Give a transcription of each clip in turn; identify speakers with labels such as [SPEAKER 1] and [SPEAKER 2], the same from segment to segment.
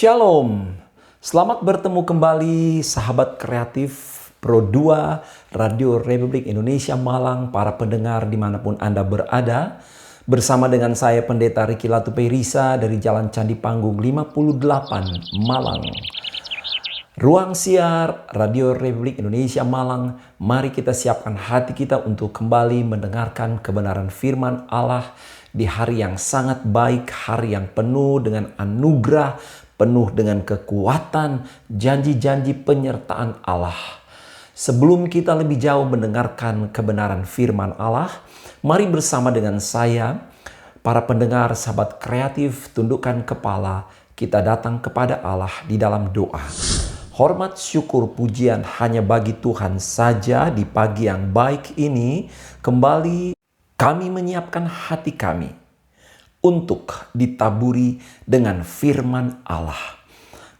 [SPEAKER 1] Shalom, selamat bertemu kembali sahabat kreatif Pro 2 Radio Republik Indonesia Malang, para pendengar dimanapun Anda berada. Bersama dengan saya Pendeta Riki Latupeirisa dari Jalan Candi Panggung 58 Malang. Ruang siar Radio Republik Indonesia Malang, mari kita siapkan hati kita untuk kembali mendengarkan kebenaran firman Allah di hari yang sangat baik, hari yang penuh dengan anugerah, penuh dengan kekuatan, janji-janji penyertaan Allah. Sebelum kita lebih jauh mendengarkan kebenaran firman Allah, mari bersama dengan saya, para pendengar sahabat kreatif, tundukkan kepala, kita datang kepada Allah di dalam doa. Hormat, syukur, pujian hanya bagi Tuhan saja di pagi yang baik ini. Kembali kami menyiapkan hati kami untuk ditaburi dengan firman Allah.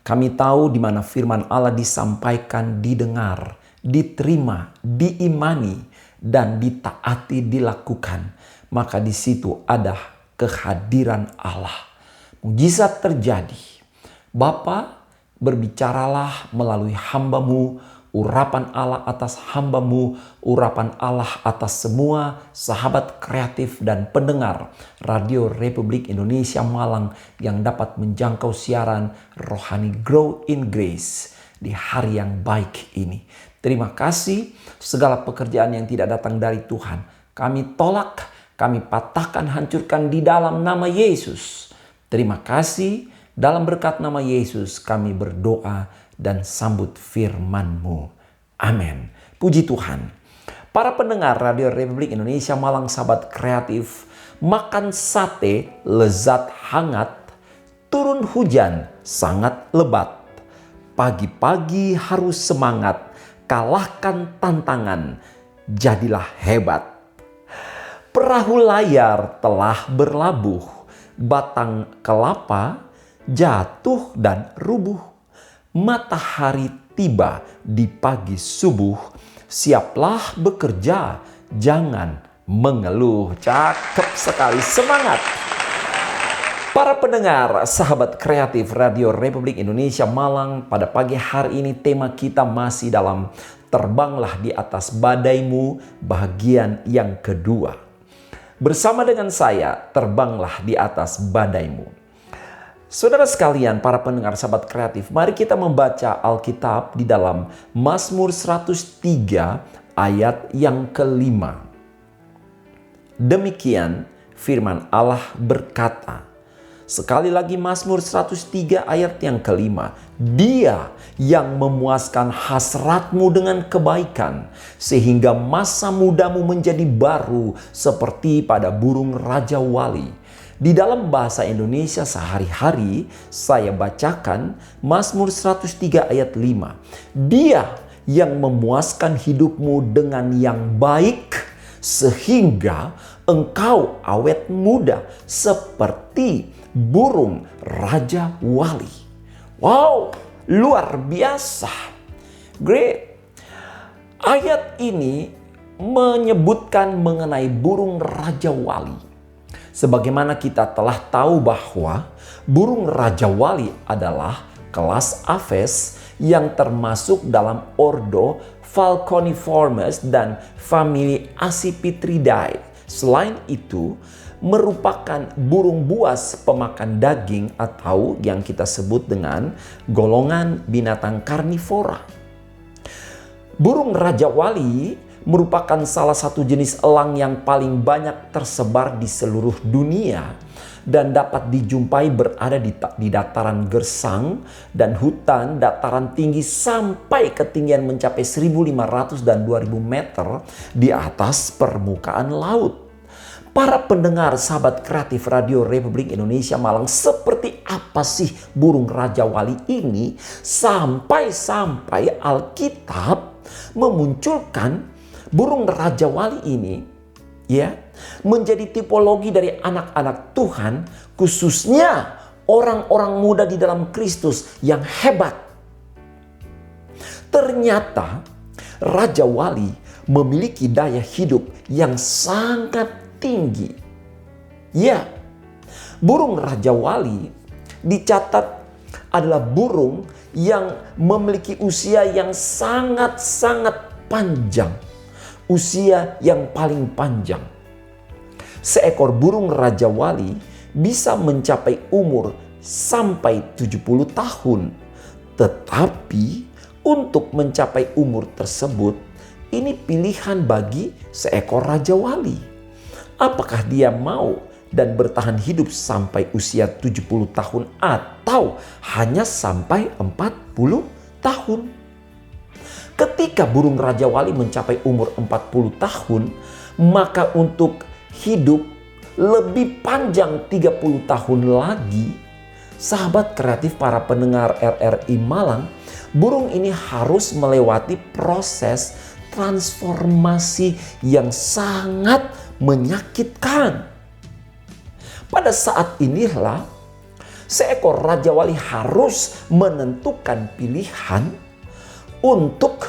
[SPEAKER 1] Kami tahu di mana firman Allah disampaikan, didengar, diterima, diimani, dan ditaati, dilakukan. Maka di situ ada kehadiran Allah. Mujizat terjadi. Bapa, berbicaralah melalui hamba-Mu, urapan Allah atas hamba-Mu, urapan Allah atas semua sahabat kreatif dan pendengar Radio Republik Indonesia Malang yang dapat menjangkau siaran Rohani Grow in Grace di hari yang baik ini. Terima kasih, segala pekerjaan yang tidak datang dari Tuhan kami tolak, kami patahkan, hancurkan di dalam nama Yesus. Terima kasih. Dalam berkat nama Yesus kami berdoa dan sambut firman-Mu. Amin. Puji Tuhan. Para pendengar Radio Republik Indonesia Malang, sahabat kreatif, makan sate lezat hangat, turun hujan sangat lebat. Pagi-pagi harus semangat, kalahkan tantangan, jadilah hebat. Perahu layar telah berlabuh, batang kelapa jatuh dan rubuh. Matahari tiba di pagi subuh. Siaplah bekerja, jangan mengeluh. Cakep sekali, semangat. Para pendengar, sahabat kreatif Radio Republik Indonesia Malang, pada pagi hari ini tema kita masih dalam Terbanglah di atas badaimu, bagian yang kedua. Bersama dengan saya, terbanglah di atas badaimu. Saudara sekalian, para pendengar sahabat kreatif, mari kita membaca Alkitab di dalam Mazmur 103 ayat yang kelima. Demikian firman Allah berkata, sekali lagi Mazmur 103 ayat yang kelima. Dia yang memuaskan hasratmu dengan kebaikan, sehingga masa mudamu menjadi baru seperti pada burung raja wali. Di dalam bahasa Indonesia sehari-hari saya bacakan Mazmur 103 ayat 5. Dia yang memuaskan hidupmu dengan yang baik, sehingga engkau awet muda seperti burung raja wali. Wow, luar biasa. Great. Ayat ini menyebutkan mengenai burung raja wali. Sebagaimana kita telah tahu bahwa burung raja wali adalah kelas Aves yang termasuk dalam ordo Falconiformes dan famili Accipitridae. Selain itu, merupakan burung buas pemakan daging atau yang kita sebut dengan golongan binatang karnivora. Burung raja wali merupakan salah satu jenis elang yang paling banyak tersebar di seluruh dunia dan dapat dijumpai berada di dataran gersang dan hutan dataran tinggi sampai ketinggian mencapai 1.500 dan 2.000 meter di atas permukaan laut. Para pendengar sahabat kreatif Radio Republik Indonesia Malang, seperti apa sih burung raja wali ini sampai Alkitab memunculkan burung raja wali ini ya menjadi tipologi dari anak-anak Tuhan, khususnya orang-orang muda di dalam Kristus yang hebat. Ternyata raja wali memiliki daya hidup yang sangat tinggi. Ya, burung raja wali dicatat adalah burung yang memiliki usia yang sangat-sangat panjang. Usia yang paling panjang. Seekor burung Raja Wali bisa mencapai umur sampai 70 tahun. Tetapi untuk mencapai umur tersebut, ini pilihan bagi seekor Raja Wali. Apakah dia mau dan bertahan hidup sampai usia 70 tahun atau hanya sampai 40 tahun? Ketika burung Raja Wali mencapai umur 40 tahun, maka untuk hidup lebih panjang 30 tahun lagi, sahabat kreatif para pendengar RRI Malang, burung ini harus melewati proses transformasi yang sangat menyakitkan. Pada saat inilah seekor Raja Wali harus menentukan pilihan untuk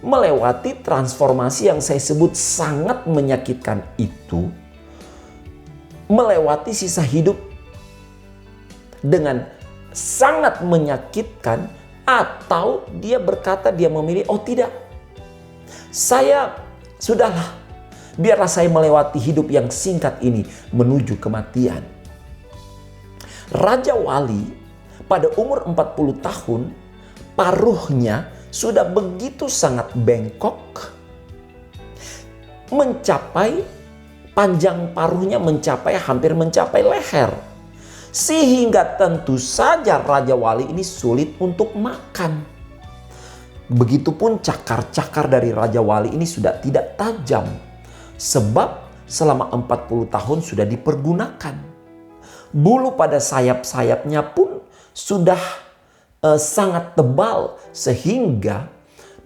[SPEAKER 1] melewati transformasi yang saya sebut sangat menyakitkan itu, melewati sisa hidup dengan sangat menyakitkan, atau dia berkata, dia memilih, oh tidak, saya sudahlah, biarlah saya melewati hidup yang singkat ini menuju kematian. Raja Wali pada umur 40 tahun, paruhnya sudah begitu sangat bengkok, panjang paruhnya hampir mencapai leher. Sehingga tentu saja Raja Wali ini sulit untuk makan. Begitupun cakar-cakar dari Raja Wali ini sudah tidak tajam. Sebab selama 40 tahun sudah dipergunakan. Bulu pada sayap-sayapnya pun sudah sangat tebal sehingga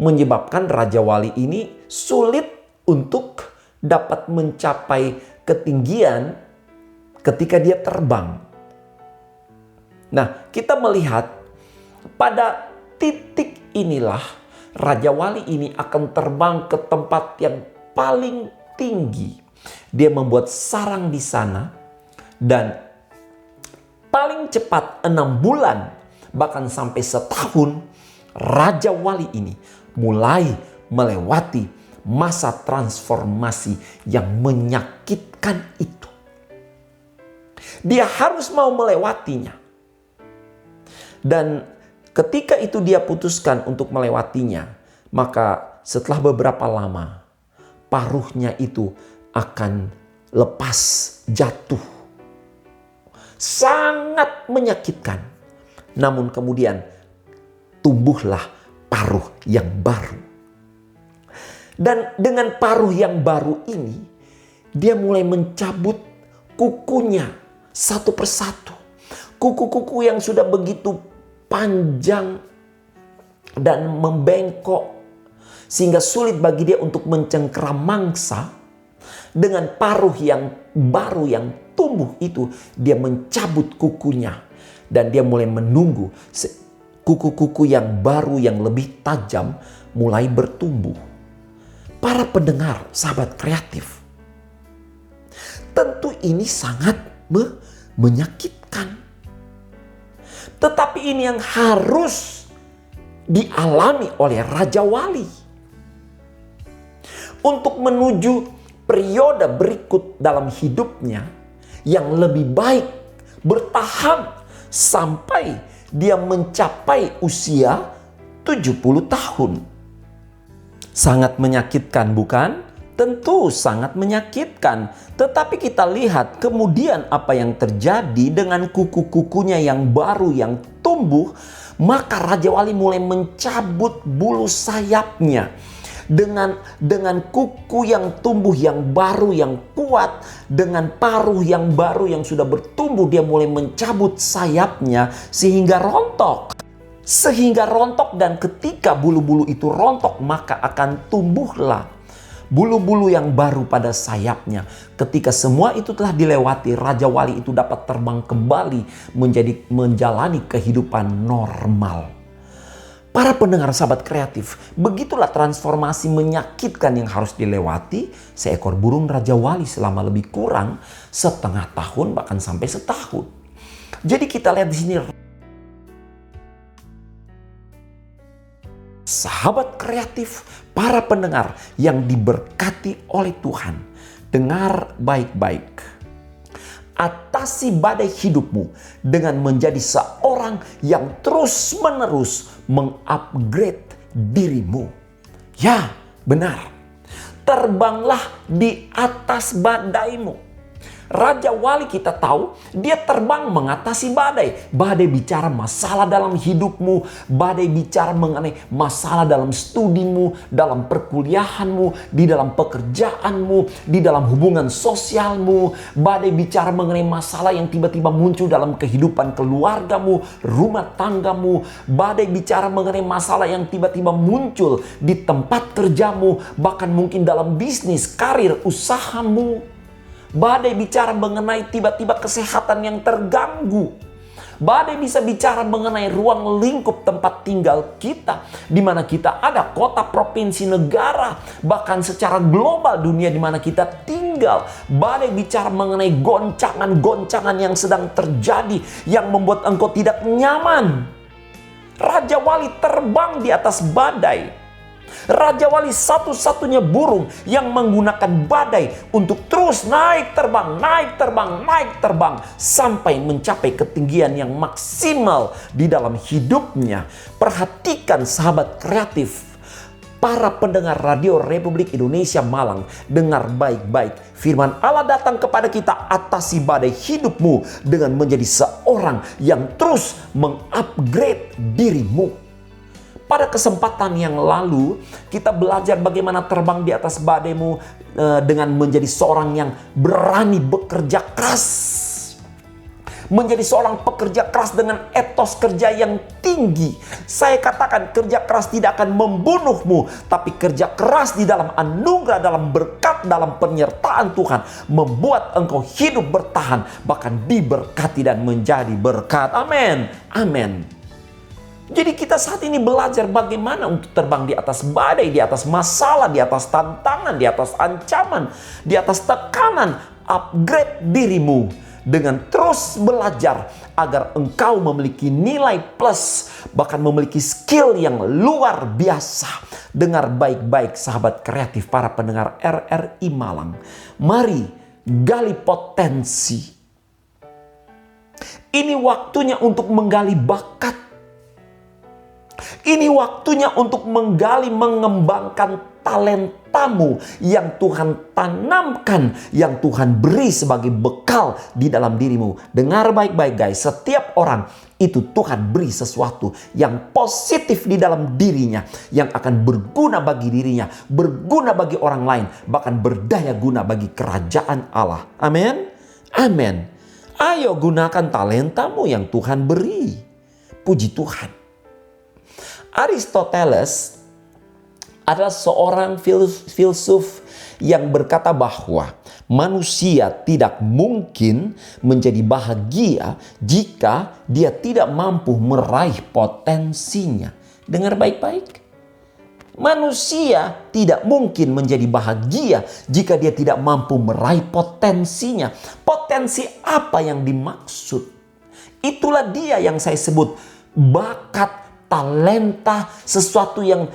[SPEAKER 1] menyebabkan Raja Wali ini sulit untuk dapat mencapai ketinggian ketika dia terbang. Nah, kita melihat pada titik inilah Raja Wali ini akan terbang ke tempat yang paling tinggi. Dia membuat sarang di sana dan paling cepat 6 bulan bahkan sampai setahun Raja Wali ini mulai melewati masa transformasi yang menyakitkan itu. Dia harus mau melewatinya. Dan ketika itu dia putuskan untuk melewatinya, maka setelah beberapa lama paruhnya itu akan lepas jatuh. Sangat menyakitkan. Namun kemudian tumbuhlah paruh yang baru. Dan dengan paruh yang baru ini, dia mulai mencabut kukunya satu persatu. Kuku-kuku yang sudah begitu panjang dan membengkok sehingga sulit bagi dia untuk mencengkeram mangsa. Dengan paruh yang baru yang tumbuh itu, dia mencabut kukunya dan dia mulai menunggu kuku-kuku yang baru yang lebih tajam mulai bertumbuh. Para pendengar, sahabat kreatif, tentu ini sangat menyakitkan. Tetapi ini yang harus dialami oleh Raja Wali. Untuk menuju periode berikut dalam hidupnya yang lebih baik, bertahan sampai dia mencapai usia 70 tahun. Sangat menyakitkan, bukan? Tentu sangat menyakitkan. Tetapi kita lihat kemudian apa yang terjadi dengan kuku-kukunya yang baru yang tumbuh. Maka Raja Wali mulai mencabut bulu sayapnya. Dengan kuku yang tumbuh yang baru yang kuat, dengan paruh yang baru yang sudah bertumbuh, dia mulai mencabut sayapnya sehingga rontok. Dan ketika bulu-bulu itu rontok, maka akan tumbuhlah bulu-bulu yang baru pada sayapnya. Ketika semua itu telah dilewati, Raja Wali itu dapat terbang kembali menjalani kehidupan normal. Para pendengar sahabat kreatif, begitulah transformasi menyakitkan yang harus dilewati seekor burung Raja Wali selama lebih kurang setengah tahun bahkan sampai setahun. Jadi kita lihat di sini Sahabat kreatif, para pendengar yang diberkati oleh Tuhan, dengar baik-baik. Atasi badai hidupmu dengan menjadi seorang yang terus-menerus mengupgrade dirimu. Ya, benar. Terbanglah di atas badaimu. Raja Wali kita tahu dia terbang mengatasi badai. Badai bicara masalah dalam hidupmu. Badai bicara mengenai masalah dalam studimu, dalam perkuliahanmu, di dalam pekerjaanmu, di dalam hubungan sosialmu. Badai bicara mengenai masalah yang tiba-tiba muncul dalam kehidupan keluargamu, rumah tanggamu. Badai bicara mengenai masalah yang tiba-tiba muncul di tempat kerjamu, bahkan mungkin dalam bisnis, karir, usahamu. Badai bicara mengenai tiba-tiba kesehatan yang terganggu. Badai bisa bicara mengenai ruang lingkup tempat tinggal kita, di mana kita ada, kota, provinsi, negara, bahkan secara global dunia di mana kita tinggal. Badai bicara mengenai goncangan-goncangan yang sedang terjadi yang membuat engkau tidak nyaman. Raja Wali terbang di atas badai. Raja Wali satu-satunya burung yang menggunakan badai untuk terus naik terbang, naik terbang, naik terbang sampai mencapai ketinggian yang maksimal di dalam hidupnya. Perhatikan sahabat kreatif, para pendengar Radio Republik Indonesia Malang, dengar baik-baik. Firman Allah datang kepada kita, atasi badai hidupmu dengan menjadi seorang yang terus mengupgrade dirimu. Pada kesempatan yang lalu, kita belajar bagaimana terbang di atas badaimu dengan menjadi seorang yang berani bekerja keras. Menjadi seorang pekerja keras dengan etos kerja yang tinggi. Saya katakan kerja keras tidak akan membunuhmu, tapi kerja keras di dalam anugerah, dalam berkat, dalam penyertaan Tuhan membuat engkau hidup bertahan, bahkan diberkati dan menjadi berkat. Amin. Amin. Jadi kita saat ini belajar bagaimana untuk terbang di atas badai, di atas masalah, di atas tantangan, di atas ancaman, di atas tekanan. Upgrade dirimu dengan terus belajar agar engkau memiliki nilai plus, bahkan memiliki skill yang luar biasa. Dengar baik-baik sahabat kreatif, para pendengar RRI Malang. Mari gali potensi. Ini waktunya untuk menggali bakat. Ini waktunya untuk menggali, mengembangkan talentamu yang Tuhan tanamkan, yang Tuhan beri sebagai bekal di dalam dirimu. Dengar baik-baik guys, setiap orang itu Tuhan beri sesuatu yang positif di dalam dirinya, yang akan berguna bagi dirinya, berguna bagi orang lain, bahkan berdaya guna bagi kerajaan Allah. Amin. Amin. Ayo gunakan talentamu yang Tuhan beri. Puji Tuhan. Aristoteles adalah seorang filsuf yang berkata bahwa manusia tidak mungkin menjadi bahagia jika dia tidak mampu meraih potensinya. Dengar baik-baik. Manusia tidak mungkin menjadi bahagia jika dia tidak mampu meraih potensinya. Potensi apa yang dimaksud? Itulah dia yang saya sebut bakat, talenta, sesuatu yang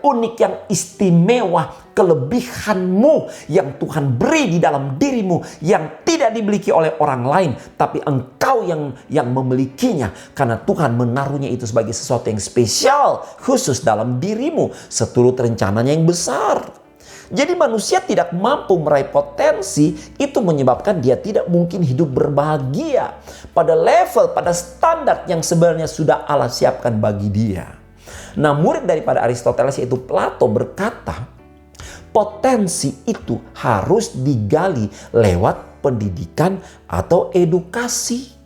[SPEAKER 1] unik, yang istimewa, kelebihanmu yang Tuhan beri di dalam dirimu, yang tidak dimiliki oleh orang lain, tapi engkau yang memilikinya, karena Tuhan menaruhnya itu sebagai sesuatu yang spesial, khusus dalam dirimu, seturut rencananya yang besar. Jadi manusia tidak mampu meraih potensi, itu menyebabkan dia tidak mungkin hidup berbahagia pada level, pada standar yang sebenarnya sudah Allah siapkan bagi dia. Nah, murid daripada Aristoteles yaitu Plato berkata, potensi itu harus digali lewat pendidikan atau edukasi.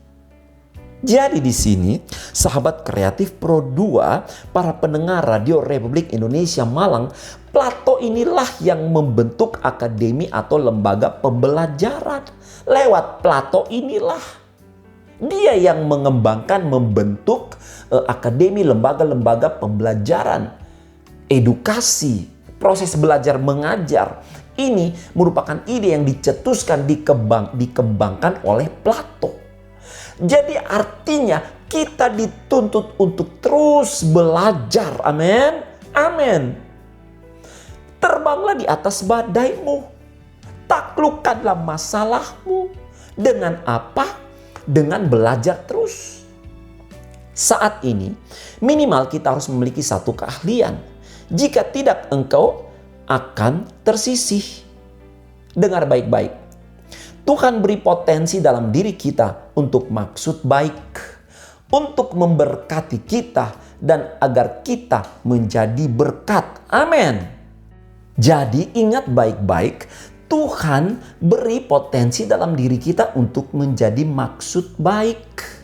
[SPEAKER 1] Jadi di sini, sahabat kreatif Pro 2, para pendengar Radio Republik Indonesia Malang, Plato inilah yang membentuk akademi atau lembaga pembelajaran. Lewat Plato inilah dia yang mengembangkan, membentuk akademi, lembaga-lembaga pembelajaran, edukasi, proses belajar mengajar. Ini merupakan ide yang dicetuskan, dikembangkan oleh Plato. Jadi artinya kita dituntut untuk terus belajar. Amin. Amin. Terbanglah di atas badaimu. Taklukkanlah masalahmu. Dengan apa? Dengan belajar terus. Saat ini, minimal kita harus memiliki satu keahlian. Jika tidak, engkau akan tersisih. Dengar baik-baik. Tuhan beri potensi dalam diri kita untuk maksud baik. Untuk memberkati kita dan agar kita menjadi berkat. Amin. Jadi ingat baik-baik, Tuhan beri potensi dalam diri kita untuk menjadi maksud baik.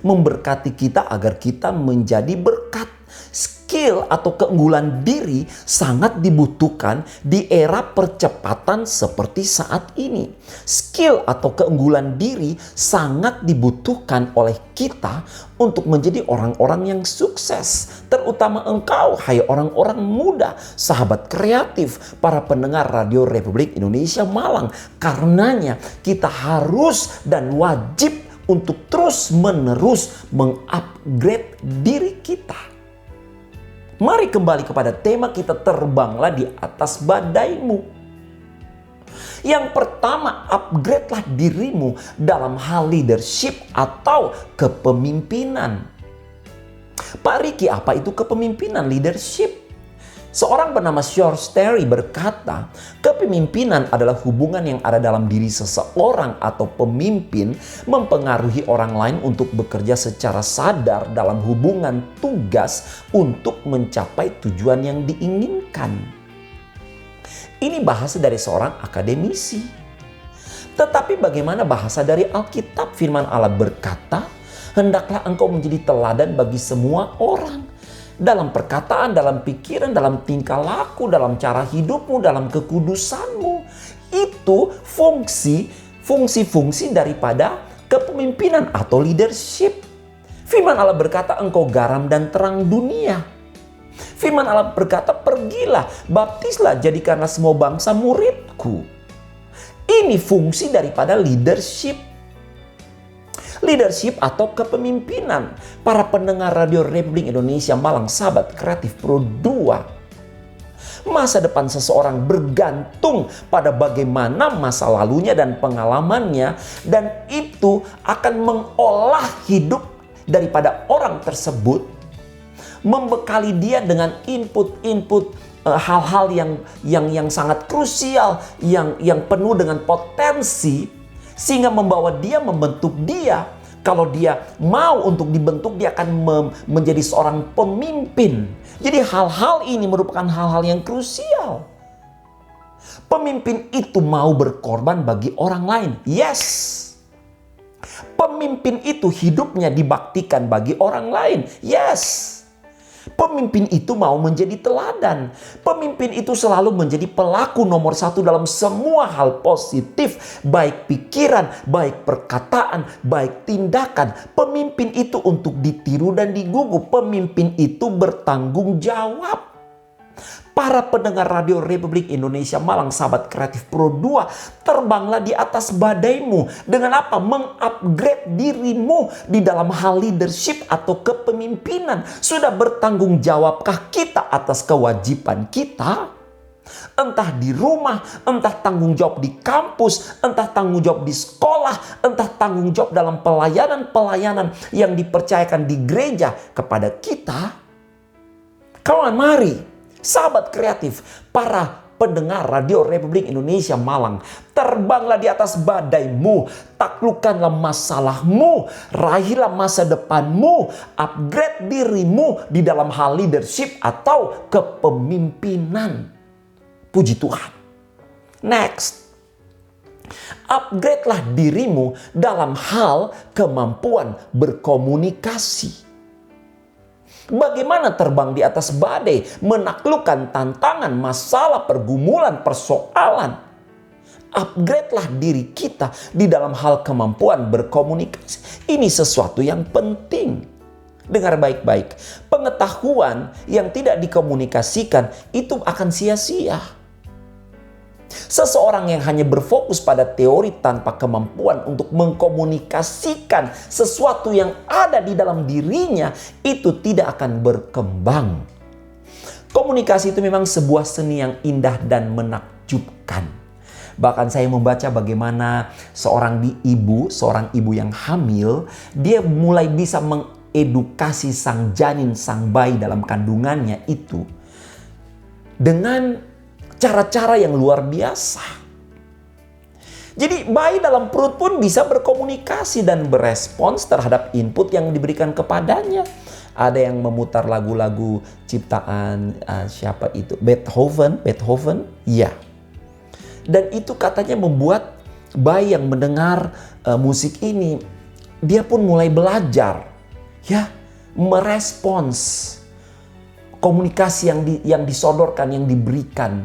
[SPEAKER 1] Memberkati kita agar kita menjadi berkat. Skill atau keunggulan diri sangat dibutuhkan di era percepatan seperti saat ini. Skill atau keunggulan diri sangat dibutuhkan oleh kita untuk menjadi orang-orang yang sukses. Terutama engkau, hai orang-orang muda, sahabat kreatif, para pendengar Radio Republik Indonesia Malang. Karenanya kita harus dan wajib untuk terus-menerus mengupgrade diri kita. Mari kembali kepada tema kita, terbanglah di atas badaimu. Yang pertama, upgradelah dirimu dalam hal leadership atau kepemimpinan. Pak Riki, apa itu kepemimpinan, leadership? Seorang bernama George Terry berkata, kepemimpinan adalah hubungan yang ada dalam diri seseorang atau pemimpin mempengaruhi orang lain untuk bekerja secara sadar dalam hubungan tugas untuk mencapai tujuan yang diinginkan. Ini bahasa dari seorang akademisi. Tetapi bagaimana bahasa dari Alkitab? Firman Allah berkata, hendaklah engkau menjadi teladan bagi semua orang. Dalam perkataan, dalam pikiran, dalam tingkah laku, dalam cara hidupmu, dalam kekudusanmu. Itu fungsi-fungsi daripada kepemimpinan atau leadership. Firman Allah berkata, engkau garam dan terang dunia. Firman Allah berkata, pergilah, baptislah, jadikanlah semua bangsa muridku. Ini fungsi daripada leadership. Leadership atau kepemimpinan. Para pendengar Radio Republik Indonesia Malang, sahabat kreatif Pro 2. Masa depan seseorang bergantung pada bagaimana masa lalunya dan pengalamannya. Dan itu akan mengolah hidup daripada orang tersebut. Membekali dia dengan input-input hal-hal yang sangat krusial. Yang penuh dengan potensi. Sehingga membawa dia, membentuk dia. Kalau dia mau untuk dibentuk, dia akan menjadi seorang pemimpin. Jadi hal-hal ini merupakan hal-hal yang krusial. Pemimpin itu mau berkorban bagi orang lain. Yes. Pemimpin itu hidupnya dibaktikan bagi orang lain. Yes. Pemimpin itu mau menjadi teladan. Pemimpin itu selalu menjadi pelaku nomor satu dalam semua hal positif. Baik pikiran, baik perkataan, baik tindakan. Pemimpin itu untuk ditiru dan digugu. Pemimpin itu bertanggung jawab. Para pendengar Radio Republik Indonesia Malang, sahabat kreatif Pro 2, terbanglah di atas badaimu. Dengan apa? Mengupgrade dirimu di dalam hal leadership atau kepemimpinan. Sudah bertanggung jawabkah kita atas kewajiban kita? Entah di rumah, entah tanggung jawab di kampus, entah tanggung jawab di sekolah, entah tanggung jawab dalam pelayanan-pelayanan yang dipercayakan di gereja kepada kita. Kawan, mari. Sahabat kreatif, para pendengar Radio Republik Indonesia Malang, terbanglah di atas badaimu, taklukkanlah masalahmu, raihlah masa depanmu, upgrade dirimu di dalam hal leadership atau kepemimpinan. Puji Tuhan. Next, upgradelah dirimu dalam hal kemampuan berkomunikasi. Bagaimana terbang di atas badai, menaklukkan tantangan, masalah, pergumulan, persoalan. Upgradelah diri kita di dalam hal kemampuan berkomunikasi. Ini sesuatu yang penting. Dengar baik-baik. Pengetahuan yang tidak dikomunikasikan itu akan sia-sia. Seseorang yang hanya berfokus pada teori tanpa kemampuan untuk mengkomunikasikan sesuatu yang ada di dalam dirinya, itu tidak akan berkembang. Komunikasi itu memang sebuah seni yang indah dan menakjubkan. Bahkan saya membaca bagaimana seorang ibu yang hamil, dia mulai bisa mengedukasi sang janin, sang bayi dalam kandungannya itu dengan cara-cara yang luar biasa. Jadi bayi dalam perut pun bisa berkomunikasi dan berespons terhadap input yang diberikan kepadanya. Ada yang memutar lagu-lagu ciptaan siapa itu? Beethoven, ya. Dan itu katanya membuat bayi yang mendengar musik ini, dia pun mulai belajar, ya, merespons komunikasi yang disodorkan, yang diberikan,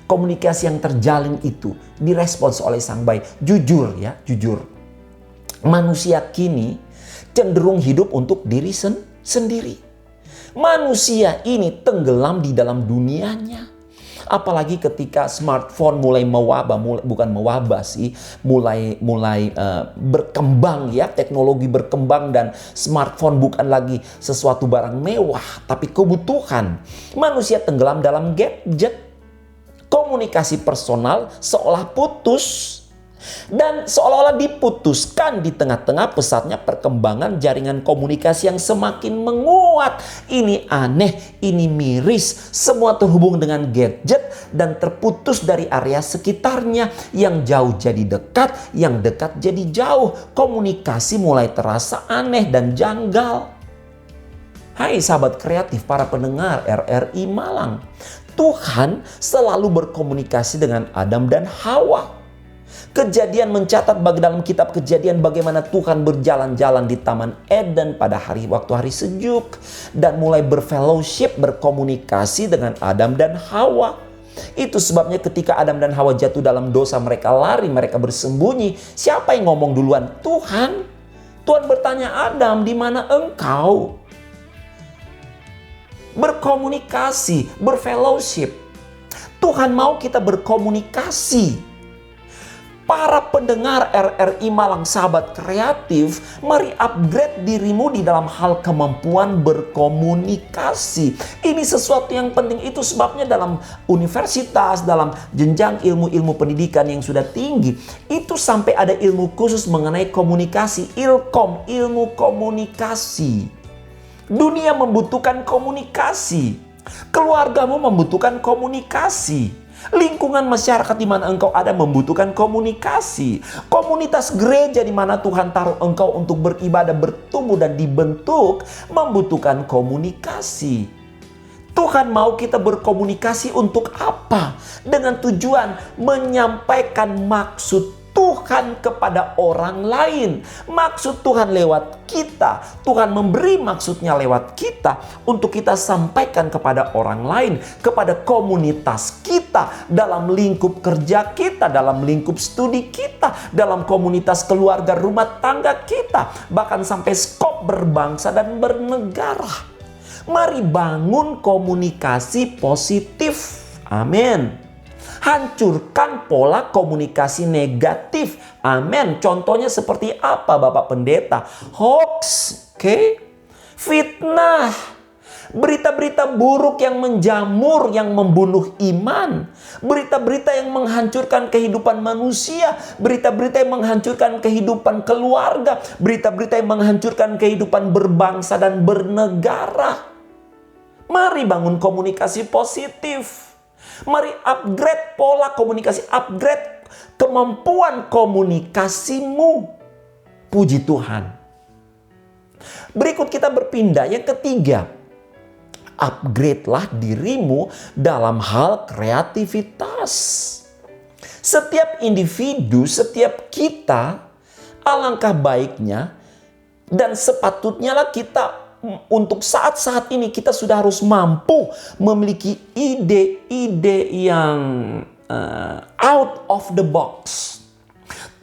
[SPEAKER 1] komunikasi yang terjalin itu direspons oleh sang bayi. Jujur, manusia kini cenderung hidup untuk diri sendiri. Manusia ini tenggelam di dalam dunianya. Apalagi ketika smartphone mulai berkembang, ya, teknologi berkembang dan smartphone bukan lagi sesuatu barang mewah, tapi kebutuhan. Manusia tenggelam dalam gadget. Komunikasi personal seolah putus. Dan seolah-olah diputuskan di tengah-tengah pesatnya perkembangan jaringan komunikasi yang semakin menguat. Ini aneh, ini miris. Semua terhubung dengan gadget dan terputus dari area sekitarnya. Yang jauh jadi dekat, yang dekat jadi jauh. Komunikasi mulai terasa aneh dan janggal. Hai sahabat kreatif, para pendengar RRI Malang. Tuhan selalu berkomunikasi dengan Adam dan Hawa. Kejadian mencatat dalam kitab Kejadian bagaimana Tuhan berjalan-jalan di Taman Eden pada waktu hari sejuk dan mulai berfellowship, berkomunikasi dengan Adam dan Hawa. Itu sebabnya ketika Adam dan Hawa jatuh dalam dosa, mereka lari, mereka bersembunyi. Siapa yang ngomong duluan? Tuhan. Tuhan bertanya, Adam, di mana engkau? Berkomunikasi, berfellowship. Tuhan mau kita berkomunikasi. Para pendengar RRI Malang, sahabat kreatif, mari upgrade dirimu di dalam hal kemampuan berkomunikasi. Ini sesuatu yang penting. Itu sebabnya dalam universitas, dalam jenjang ilmu-ilmu pendidikan yang sudah tinggi, itu sampai ada ilmu khusus mengenai komunikasi, ilkom, ilmu komunikasi. Dunia membutuhkan komunikasi. Keluargamu membutuhkan komunikasi. Lingkungan masyarakat di mana engkau ada membutuhkan komunikasi. Komunitas gereja di mana Tuhan taruh engkau untuk beribadah, bertumbuh dan dibentuk membutuhkan komunikasi. Tuhan mau kita berkomunikasi untuk apa? Dengan tujuan menyampaikan maksud Tuhan kepada orang lain. Maksud Tuhan lewat kita. Tuhan memberi maksudnya lewat kita untuk kita sampaikan kepada orang lain, kepada komunitas kita, dalam lingkup kerja kita, dalam lingkup studi kita, dalam komunitas keluarga rumah tangga kita, bahkan sampai skop berbangsa dan bernegara. Mari bangun komunikasi positif. Amin. Hancurkan pola komunikasi negatif. Amin. Contohnya seperti apa, Bapak Pendeta? Hoax, fitnah, berita-berita buruk yang menjamur, yang membunuh iman, berita-berita yang menghancurkan kehidupan manusia, berita-berita yang menghancurkan kehidupan keluarga, berita-berita yang menghancurkan kehidupan berbangsa dan bernegara. Mari bangun komunikasi positif. Mari upgrade pola komunikasi, upgrade kemampuan komunikasimu. Puji Tuhan. Berikut kita berpindah yang ketiga. Upgrade-lah dirimu dalam hal kreativitas. Setiap individu, setiap kita, alangkah baiknya dan sepatutnya lah kita untuk saat-saat ini kita sudah harus mampu memiliki ide-ide yang out of the box.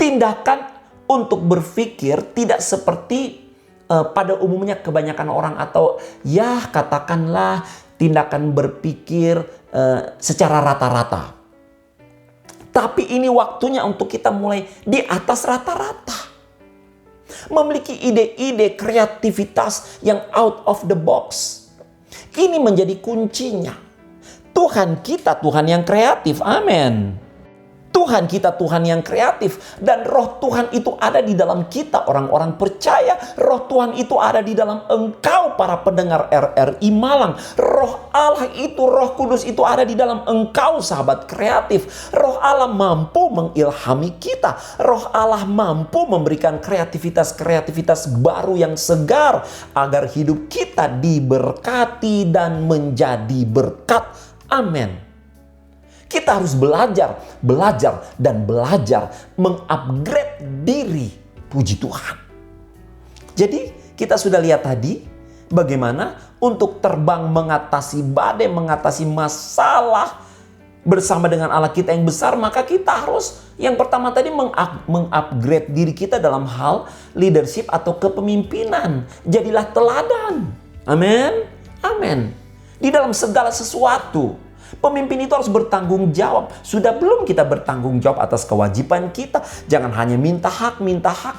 [SPEAKER 1] Tindakan untuk berpikir tidak seperti pada umumnya kebanyakan orang, atau ya katakanlah tindakan berpikir secara rata-rata. Tapi ini waktunya untuk kita mulai di atas rata-rata. Memiliki ide-ide kreativitas yang out of the box. Ini menjadi kuncinya. Tuhan kita Tuhan yang kreatif. Amin. Tuhan kita Tuhan yang kreatif, dan roh Tuhan itu ada di dalam kita orang-orang percaya. Roh Tuhan itu ada di dalam engkau para pendengar RRI Malang. Roh Allah itu, Roh Kudus itu ada di dalam engkau sahabat kreatif. Roh Allah mampu mengilhami kita. Roh Allah mampu memberikan kreativitas-kreativitas baru yang segar agar hidup kita diberkati dan menjadi berkat. Amin. Kita harus belajar mengupgrade diri. Puji Tuhan. Jadi kita sudah lihat tadi bagaimana untuk terbang mengatasi badai, mengatasi masalah bersama dengan Allah kita yang besar. Maka kita harus yang pertama tadi mengupgrade diri kita dalam hal leadership atau kepemimpinan. Jadilah teladan. Amin. Amin. Di dalam segala sesuatu. Pemimpin itu harus bertanggung jawab. Sudah belum kita bertanggung jawab atas kewajiban kita? Jangan hanya minta hak,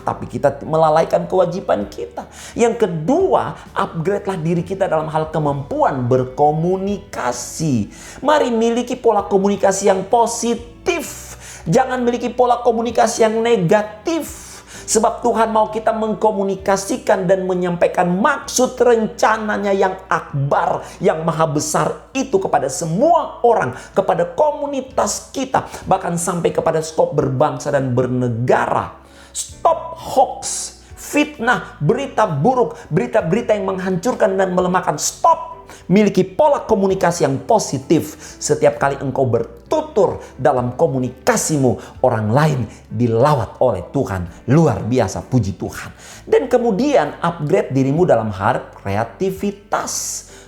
[SPEAKER 1] tapi kita melalaikan kewajiban kita. Yang kedua, upgrade-lah diri kita dalam hal kemampuan berkomunikasi. Mari miliki pola komunikasi yang positif. Jangan miliki pola komunikasi yang negatif. Sebab Tuhan mau kita mengkomunikasikan dan menyampaikan maksud rencananya yang akbar, yang maha besar itu kepada semua orang, kepada komunitas kita, bahkan sampai kepada skop berbangsa dan bernegara. Stop hoax, fitnah, berita buruk, berita-berita yang menghancurkan dan melemahkan. Stop. Miliki pola komunikasi yang positif. Setiap kali engkau bertutur dalam komunikasimu, orang lain dilawat oleh Tuhan. Luar biasa, puji Tuhan. Dan kemudian upgrade dirimu dalam hal kreativitas.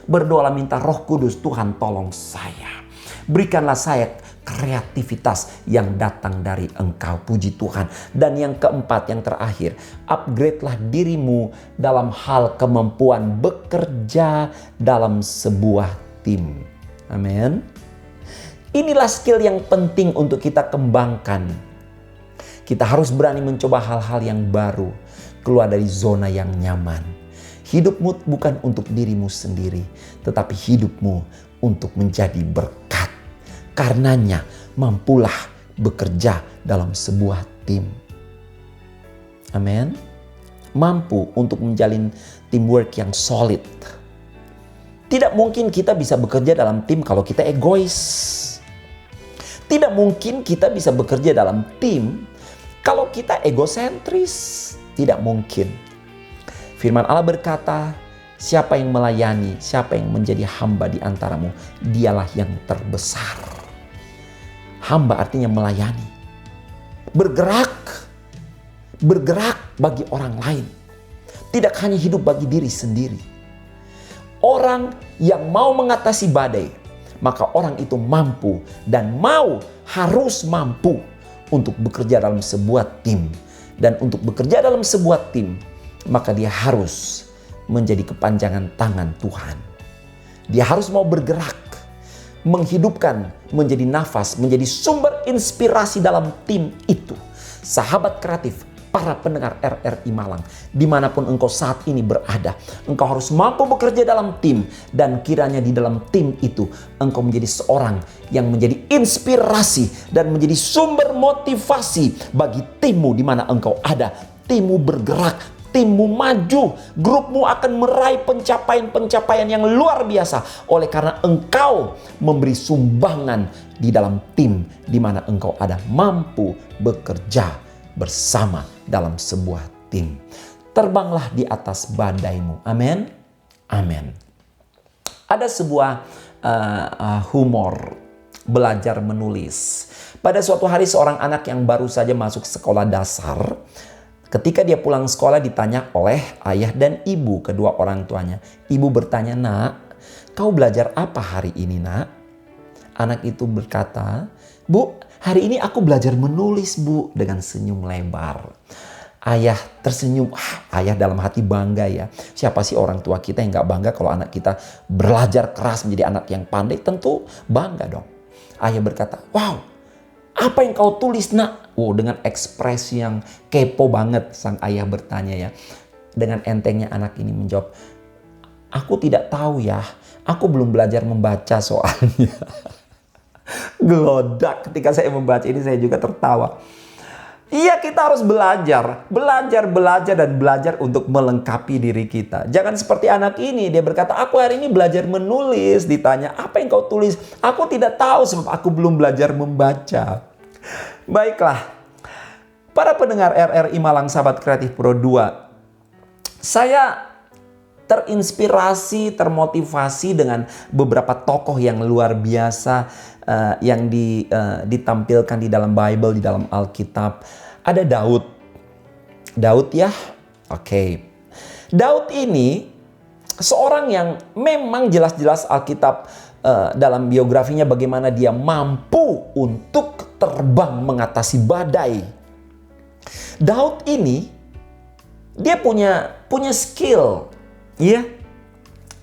[SPEAKER 1] Berdoalah minta Roh Kudus, Tuhan tolong saya. Berikanlah saya kreativitas yang datang dari engkau, puji Tuhan. Dan yang keempat, yang terakhir, upgrade-lah dirimu dalam hal kemampuan bekerja dalam sebuah tim. Amin. Inilah skill yang penting untuk kita kembangkan. Kita harus berani mencoba hal-hal yang baru, keluar dari zona yang nyaman. Hidupmu bukan untuk dirimu sendiri, tetapi hidupmu untuk menjadi berkat. Karenanya mampulah bekerja dalam sebuah tim. Amin. Mampu untuk menjalin teamwork yang solid. Tidak mungkin kita bisa bekerja dalam tim kalau kita egois. Tidak mungkin kita bisa bekerja dalam tim kalau kita egosentris. Tidak mungkin. Firman Allah berkata, siapa yang melayani, siapa yang menjadi hamba di antaramu, dialah yang terbesar. Hamba artinya melayani. Bergerak bagi orang lain. Tidak hanya hidup bagi diri sendiri. Orang yang mau mengatasi badai, maka orang itu mampu dan harus mampu untuk bekerja dalam sebuah tim. Dan untuk bekerja dalam sebuah tim, maka dia harus menjadi kepanjangan tangan Tuhan. Dia harus mau bergerak, menghidupkan, menjadi nafas, menjadi sumber inspirasi dalam tim itu. Sahabat kreatif, para pendengar RRI Malang, dimanapun engkau saat ini berada, engkau harus mampu bekerja dalam tim. Dan kiranya di dalam tim itu, engkau menjadi seorang yang menjadi inspirasi dan menjadi sumber motivasi bagi timmu di mana engkau ada. Timmu bergerak, timmu maju, grupmu akan meraih pencapaian-pencapaian yang luar biasa oleh karena engkau memberi sumbangan di dalam tim di mana engkau ada, mampu bekerja bersama dalam sebuah tim. Terbanglah di atas badaimu. Amin. Amin. Ada sebuah humor belajar menulis. Pada suatu hari seorang anak yang baru saja masuk sekolah dasar, ketika dia pulang sekolah ditanya oleh ayah dan ibu, kedua orang tuanya. Ibu bertanya, "Nak, kau belajar apa hari ini, Nak?" Anak itu berkata, "Bu, hari ini aku belajar menulis, Bu," dengan senyum lebar. Ayah tersenyum. Ayah dalam hati bangga ya. Siapa sih orang tua kita yang gak bangga kalau anak kita belajar keras menjadi anak yang pandai? Tentu bangga dong. Ayah berkata, "Wow, apa yang kau tulis, Nak?" Dengan ekspresi yang kepo banget sang ayah bertanya ya. Dengan entengnya anak ini menjawab, "Aku tidak tahu ya Aku belum belajar membaca soalnya. Gelodak ketika saya membaca ini, saya juga tertawa. Iya, kita harus belajar dan belajar untuk melengkapi diri kita. Jangan seperti anak ini, dia berkata, aku hari ini belajar menulis. Ditanya, apa yang kau tulis? Aku tidak tahu sebab aku belum belajar membaca. Baiklah, para pendengar RRI Malang Sahabat Kreatif Pro 2, saya terinspirasi, termotivasi dengan beberapa tokoh yang luar biasa yang ditampilkan di dalam Bible, di dalam Alkitab. Ada Daud. Daud ya? Oke. Daud ini seorang yang memang jelas-jelas Alkitab dalam biografinya bagaimana dia mampu untuk terbang mengatasi badai. Daud ini dia punya skill, ya.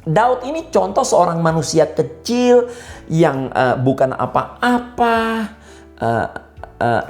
[SPEAKER 1] Daud ini contoh seorang manusia kecil yang bukan apa-apa,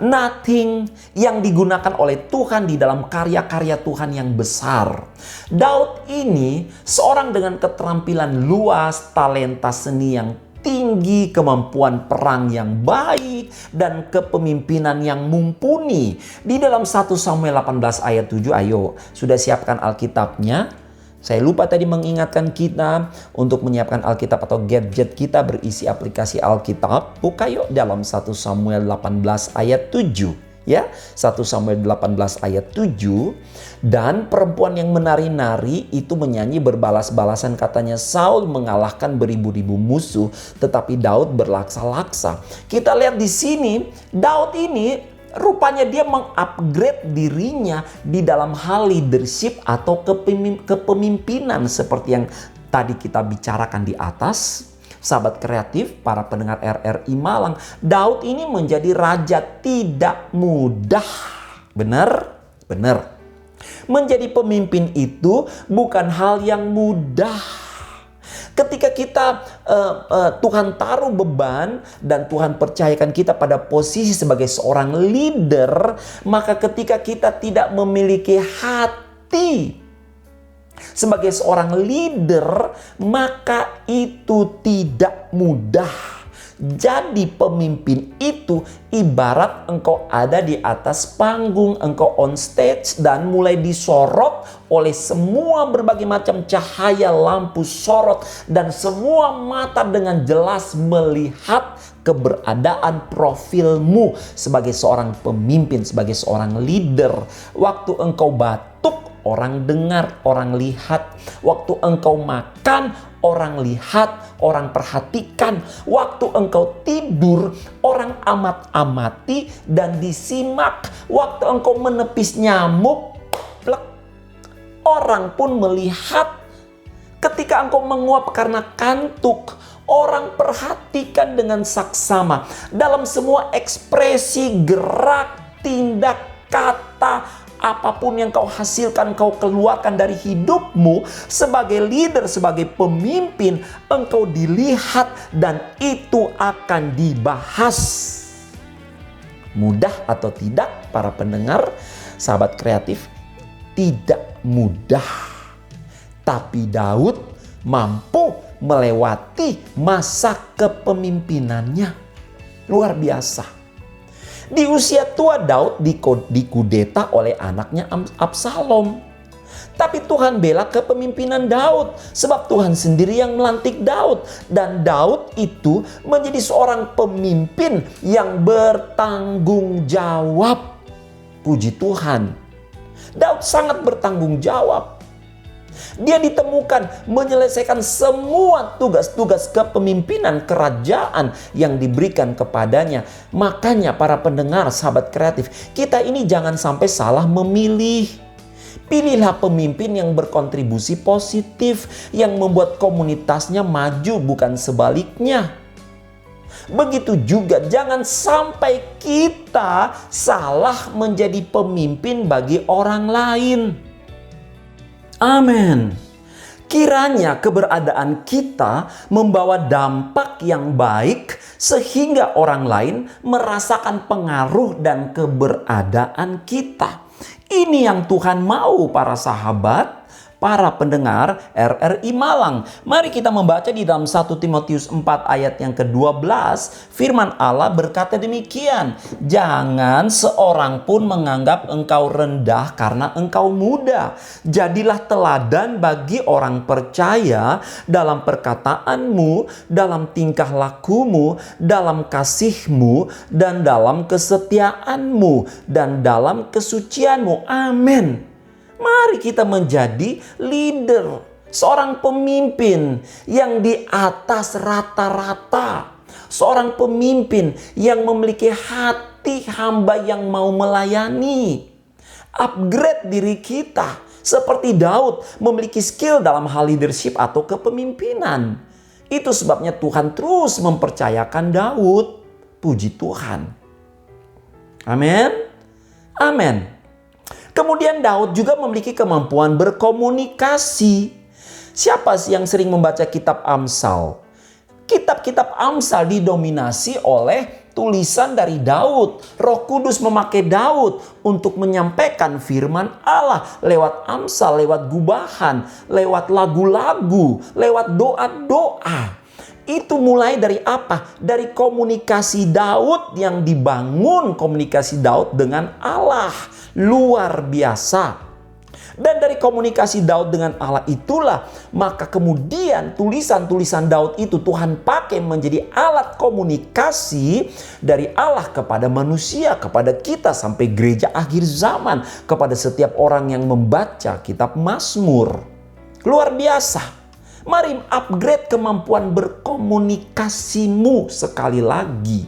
[SPEAKER 1] nothing, yang digunakan oleh Tuhan di dalam karya-karya Tuhan yang besar. Daud ini seorang dengan keterampilan luas, talenta seni yang tinggi, kemampuan perang yang baik, dan kepemimpinan yang mumpuni. Di dalam 1 Samuel 18 ayat 7, ayo sudah siapkan Alkitabnya. Saya lupa tadi mengingatkan kita untuk menyiapkan Alkitab atau gadget kita berisi aplikasi Alkitab. Buka yuk dalam 1 Samuel 18 ayat 7. Ya, 1 Samuel 18 ayat 7. Dan perempuan yang menari-nari itu menyanyi berbalas-balasan, katanya Saul mengalahkan beribu-ribu musuh, tetapi Daud berlaksa-laksa. Kita lihat di sini, Daud ini rupanya dia mengupgrade dirinya di dalam hal leadership atau kepemimpinan seperti yang tadi kita bicarakan di atas. Sahabat kreatif, para pendengar RRI Malang, Daud ini menjadi raja tidak mudah. Benar? Benar. Menjadi pemimpin itu bukan hal yang mudah. Ketika kita Tuhan taruh beban dan Tuhan percayakan kita pada posisi sebagai seorang leader, maka ketika kita tidak memiliki hati sebagai seorang leader, maka itu tidak mudah. Jadi pemimpin itu ibarat engkau ada di atas panggung, engkau on stage dan mulai disorot oleh semua berbagai macam cahaya lampu sorot, dan semua mata dengan jelas melihat keberadaan profilmu sebagai seorang pemimpin, sebagai seorang leader. Waktu engkau batuk, orang dengar, orang lihat. Waktu engkau makan, orang lihat, orang perhatikan. Waktu engkau tidur, orang amat-amati dan disimak. Waktu engkau menepis nyamuk, plek, orang pun melihat. Ketika engkau menguap karena kantuk, orang perhatikan dengan saksama. Dalam semua ekspresi, gerak, tindak, kata, apapun yang kau hasilkan, kau keluarkan dari hidupmu sebagai leader, sebagai pemimpin, engkau dilihat dan itu akan dibahas. Mudah atau tidak, para pendengar, sahabat kreatif? Tidak mudah. Tapi Daud mampu melewati masa kepemimpinannya. Luar biasa. Di usia tua Daud dikudeta oleh anaknya Absalom. Tapi Tuhan bela kepemimpinan Daud. Sebab Tuhan sendiri yang melantik Daud. Dan Daud itu menjadi seorang pemimpin yang bertanggung jawab. Puji Tuhan. Daud sangat bertanggung jawab. Dia ditemukan menyelesaikan semua tugas-tugas kepemimpinan kerajaan yang diberikan kepadanya. Makanya para pendengar, sahabat kreatif, kita ini jangan sampai salah memilih. Pilihlah pemimpin yang berkontribusi positif, yang membuat komunitasnya maju, bukan sebaliknya. Begitu juga jangan sampai kita salah menjadi pemimpin bagi orang lain. Amin. Kiranya keberadaan kita membawa dampak yang baik sehingga orang lain merasakan pengaruh dan keberadaan kita. Ini yang Tuhan mau, para sahabat. para pendengar RRI Malang. Mari kita membaca di dalam 1 Timotius 4 ayat yang ke-12. Firman Allah berkata demikian, "Jangan seorang pun menganggap engkau rendah karena engkau muda. Jadilah teladan bagi orang percaya dalam perkataanmu, dalam tingkah lakumu, dalam kasihmu, dan dalam kesetiaanmu, dan dalam kesucianmu." Amin. Mari kita menjadi leader, seorang pemimpin yang di atas rata-rata, seorang pemimpin yang memiliki hati hamba yang mau melayani. Upgrade diri kita seperti Daud memiliki skill dalam hal leadership atau kepemimpinan. Itu sebabnya Tuhan terus mempercayakan Daud. Puji Tuhan. Amin. Amin. Kemudian Daud juga memiliki kemampuan berkomunikasi. Siapa sih yang sering membaca kitab Amsal? Kitab-kitab Amsal didominasi oleh tulisan dari Daud. Roh Kudus memakai Daud untuk menyampaikan firman Allah lewat Amsal, lewat gubahan, lewat lagu-lagu, lewat doa-doa. Itu mulai dari apa? Dari komunikasi Daud yang dibangun, komunikasi Daud dengan Allah. Luar biasa. Dan dari komunikasi Daud dengan Allah itulah, maka kemudian tulisan-tulisan Daud itu Tuhan pakai menjadi alat komunikasi dari Allah kepada manusia, kepada kita sampai gereja akhir zaman, kepada setiap orang yang membaca kitab Mazmur. Luar biasa. Mari upgrade kemampuan berkomunikasimu sekali lagi.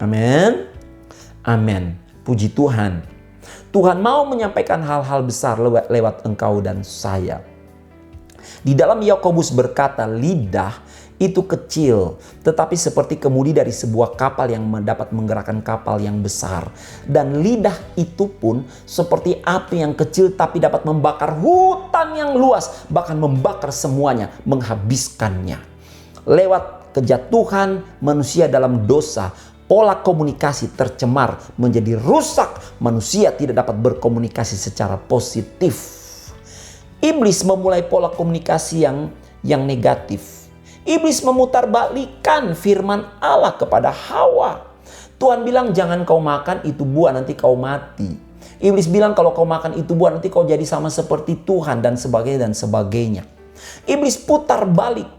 [SPEAKER 1] Amin. Amin. Puji Tuhan. Tuhan mau menyampaikan hal-hal besar lewat engkau dan saya. Di dalam Yakobus berkata, lidah itu kecil, tetapi seperti kemudi dari sebuah kapal yang dapat menggerakkan kapal yang besar. Dan lidah itu pun seperti api yang kecil tapi dapat membakar hutan yang luas, bahkan membakar semuanya, menghabiskannya. Lewat kejatuhan manusia dalam dosa, pola komunikasi tercemar menjadi rusak. Manusia tidak dapat berkomunikasi secara positif. Iblis memulai pola komunikasi yang negatif. Iblis memutarbalikkan firman Allah kepada Hawa. Tuhan bilang jangan kau makan itu buah nanti kau mati. Iblis bilang kalau kau makan itu buah nanti kau jadi sama seperti Tuhan dan sebagainya dan sebagainya. Iblis putar balik.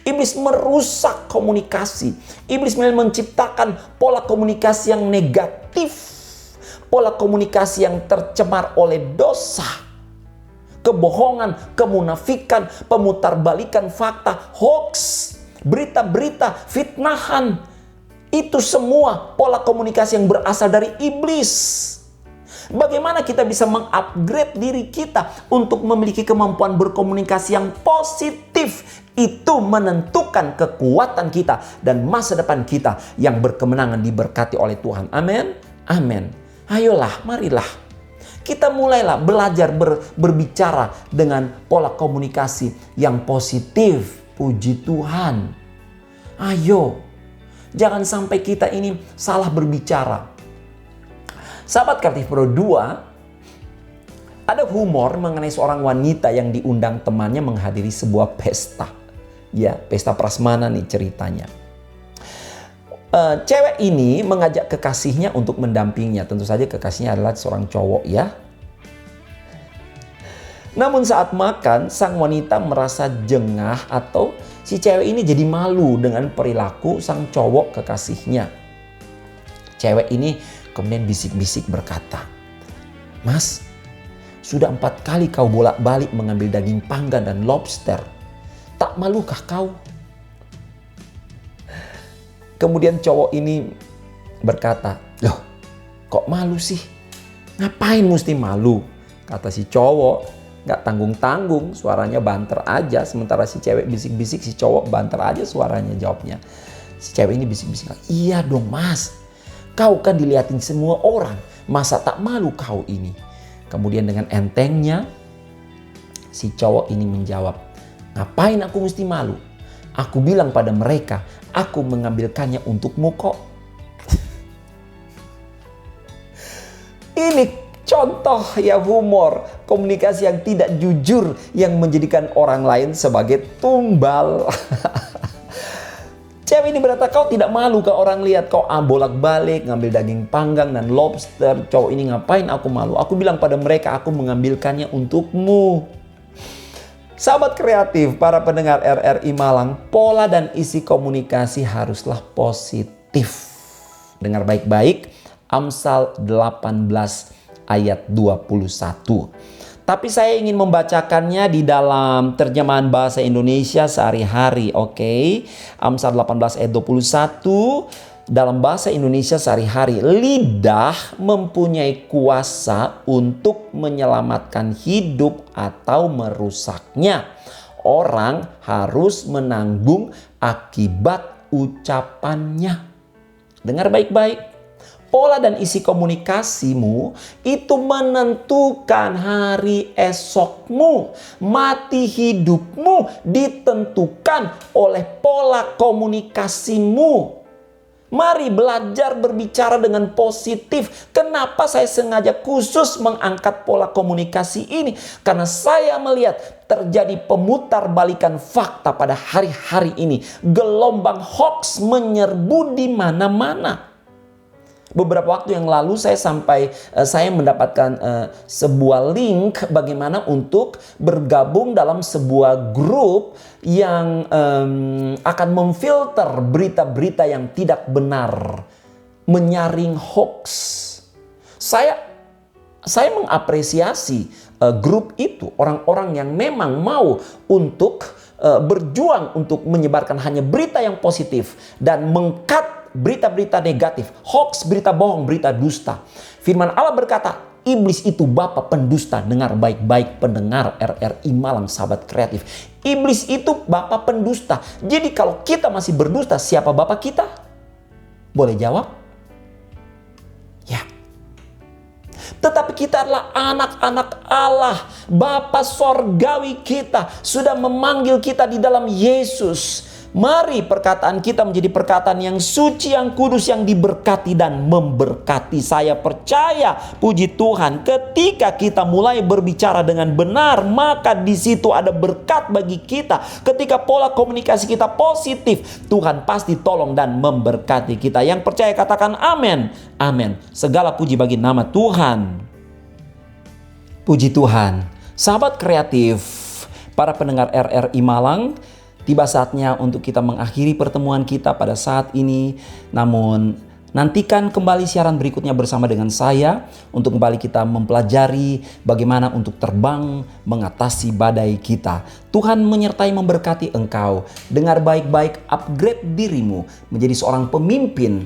[SPEAKER 1] Iblis merusak komunikasi. Iblis menciptakan pola komunikasi yang negatif. Pola komunikasi yang tercemar oleh dosa. Kebohongan, kemunafikan, pemutarbalikan fakta, hoax, berita-berita, fitnahan. Itu semua pola komunikasi yang berasal dari iblis. Bagaimana kita bisa mengupgrade diri kita untuk memiliki kemampuan berkomunikasi yang positif? Itu menentukan kekuatan kita dan masa depan kita yang berkemenangan diberkati oleh Tuhan. Amin. Amin. Ayolah, marilah. Kita mulailah belajar berbicara dengan pola komunikasi yang positif. Puji Tuhan. Ayo. Jangan sampai kita ini salah berbicara. Sahabat Kreatif Pro 2, ada humor mengenai seorang wanita yang diundang temannya menghadiri sebuah pesta. Ya, pesta prasmanan nih ceritanya. Cewek ini mengajak kekasihnya untuk mendampinginya. Tentu saja kekasihnya adalah seorang cowok ya. Namun saat makan, sang wanita merasa jengah atau si cewek ini jadi malu dengan perilaku sang cowok kekasihnya. Cewek ini kemudian bisik-bisik berkata, "Mas, sudah 4 kali kau bolak-balik mengambil daging panggang dan lobster. Tak malukah kau?" Kemudian cowok ini berkata, "Loh, kok malu sih? Ngapain mesti malu?" Kata si cowok, gak tanggung-tanggung, suaranya banter aja. Sementara si cewek bisik-bisik, si cowok banter aja suaranya jawabnya. Si cewek ini bisik-bisik, "Iya dong mas, kau kan dilihatin semua orang, masa tak malu kau ini?" Kemudian dengan entengnya si cowok ini menjawab, "Ngapain aku mesti malu? Aku bilang pada mereka, aku mengambilkannya untukmu kok." Ini contoh ya humor, komunikasi yang tidak jujur yang menjadikan orang lain sebagai tumbal. Cewek ini berkata, kau tidak malu kau orang lihat kau bolak-balik ngambil daging panggang dan lobster. Cowok ini ngapain aku malu? Aku bilang pada mereka, aku mengambilkannya untukmu. Sahabat kreatif, para pendengar RRI Malang, pola dan isi komunikasi haruslah positif. Dengar baik-baik, Amsal 18 ayat 21. Tapi saya ingin membacakannya di dalam terjemahan bahasa Indonesia sehari-hari, oke? Amsal 18 ayat 21. Dalam bahasa Indonesia sehari-hari, lidah mempunyai kuasa untuk menyelamatkan hidup atau merusaknya. Orang harus menanggung akibat ucapannya. Dengar baik-baik. Pola dan isi komunikasimu itu menentukan hari esokmu. Mati hidupmu ditentukan oleh pola komunikasimu. Mari belajar berbicara dengan positif. Kenapa saya sengaja khusus mengangkat pola komunikasi ini? Karena saya melihat terjadi pemutarbalikan fakta pada hari-hari ini. Gelombang hoax menyerbu di mana-mana. Beberapa waktu yang lalu saya mendapatkan sebuah link bagaimana untuk bergabung dalam sebuah grup yang akan memfilter berita-berita yang tidak benar, menyaring hoax. Saya mengapresiasi grup itu, orang-orang yang memang mau untuk berjuang untuk menyebarkan hanya berita yang positif dan mengkat berita-berita negatif, hoax, berita bohong, berita dusta. Firman Allah berkata, iblis itu bapa pendusta. Dengar baik-baik pendengar RRI Malang, sahabat kreatif. Iblis itu bapa pendusta. Jadi kalau kita masih berdusta, siapa bapa kita? Boleh jawab? Ya. Tetapi kita adalah anak-anak Allah. Bapa sorgawi kita sudah memanggil kita di dalam Yesus. Mari perkataan kita menjadi perkataan yang suci, yang kudus, yang diberkati dan memberkati. Saya percaya, puji Tuhan, ketika kita mulai berbicara dengan benar, maka di situ ada berkat bagi kita. Ketika pola komunikasi kita positif, Tuhan pasti tolong dan memberkati kita. Yang percaya katakan amin. Amin. Segala puji bagi nama Tuhan. Puji Tuhan. Sahabat kreatif, para pendengar RRI Malang, tiba saatnya untuk kita mengakhiri pertemuan kita pada saat ini. Namun nantikan kembali siaran berikutnya bersama dengan saya untuk kembali kita mempelajari bagaimana untuk terbang mengatasi badai kita. Tuhan menyertai memberkati engkau. Dengar baik-baik, upgrade dirimu menjadi seorang pemimpin,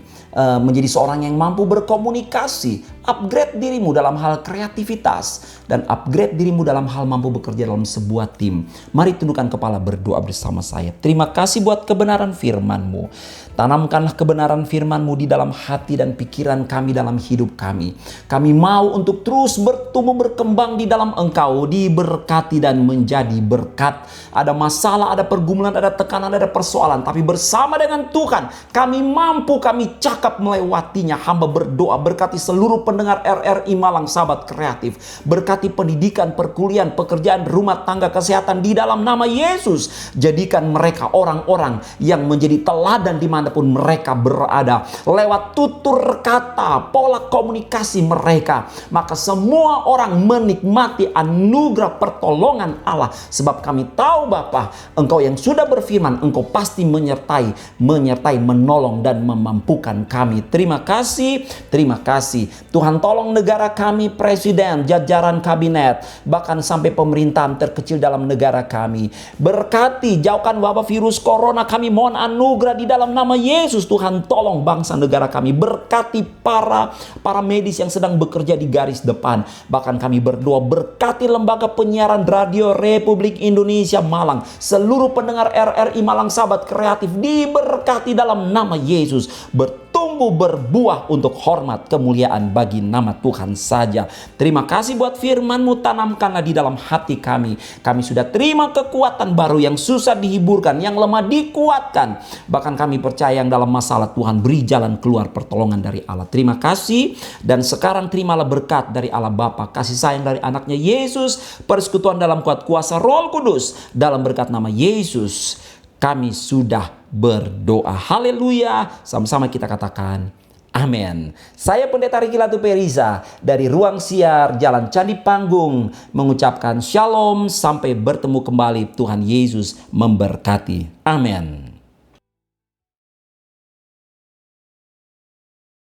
[SPEAKER 1] menjadi seorang yang mampu berkomunikasi. Upgrade dirimu dalam hal kreativitas dan upgrade dirimu dalam hal mampu bekerja dalam sebuah tim. Mari tundukkan kepala berdoa bersama saya. Terima kasih buat kebenaran firman-Mu. Tanamkanlah kebenaran firman-Mu di dalam hati dan pikiran kami dalam hidup kami. Kami mau untuk terus bertumbuh berkembang di dalam Engkau, diberkati dan menjadi berkat. Ada masalah, ada pergumulan, ada tekanan, ada persoalan. Tapi bersama dengan Tuhan, kami mampu, kami cakap melewatinya. Hamba berdoa berkati seluruh pendengar RRI Malang, sahabat kreatif. Berkati pendidikan, perkuliahan, pekerjaan, rumah tangga, kesehatan di dalam nama Yesus. Jadikan mereka orang-orang yang menjadi teladan dimanapun mereka berada. Lewat tutur kata, pola komunikasi mereka, maka semua orang menikmati anugerah pertolongan Allah. Sebab kami tahu Bapa, Engkau yang sudah berfirman, Engkau pasti menyertai, menolong dan memampukan kami. Terima kasih, terima kasih. Tuhan tolong negara kami, presiden, jajaran kabinet, bahkan sampai pemerintahan terkecil dalam negara kami. Berkati, jauhkan wabah virus corona, kami mohon anugerah di dalam nama Yesus. Tuhan tolong bangsa negara kami. Berkati para medis yang sedang bekerja di garis depan. Bahkan kami berdoa, berkati lembaga penyiaran Radio Republik Indonesia Malang. Seluruh pendengar RRI Malang, sahabat kreatif, diberkati dalam nama Yesus. tumbuh berbuah untuk hormat kemuliaan bagi nama Tuhan saja. Terima kasih buat firman-Mu, tanamkanlah di dalam hati kami. Kami sudah terima kekuatan baru, yang susah dihiburkan, yang lemah dikuatkan. Bahkan kami percaya yang dalam masalah Tuhan beri jalan keluar pertolongan dari Allah. Terima kasih, dan sekarang terimalah berkat dari Allah Bapa, kasih sayang dari anaknya Yesus, persekutuan dalam kuat kuasa Roh Kudus. Dalam berkat nama Yesus kami sudah berdoa. Haleluya. Sama-sama kita katakan amin. Saya Pendeta Riki Latuperiza dari Ruang Siar Jalan Candi Panggung mengucapkan shalom, sampai bertemu kembali. Tuhan Yesus memberkati. Amin.